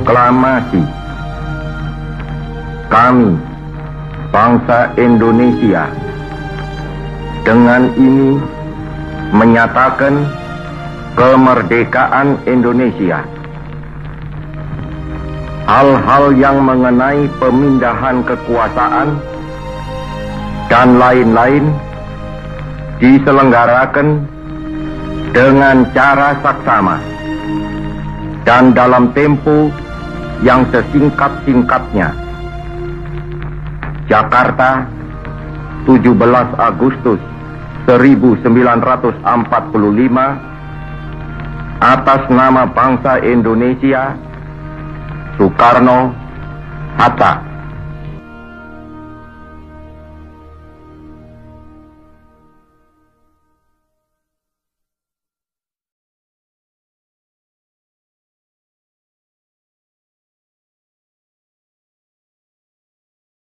Proklamasi. Kami, bangsa Indonesia, dengan ini menyatakan kemerdekaan Indonesia. Hal-hal yang mengenai pemindahan kekuasaan dan lain-lain diselenggarakan dengan cara saksama dan dalam tempo yang sesingkat-singkatnya. Jakarta, 17 Agustus 1945, atas nama bangsa Indonesia, Soekarno, Hatta.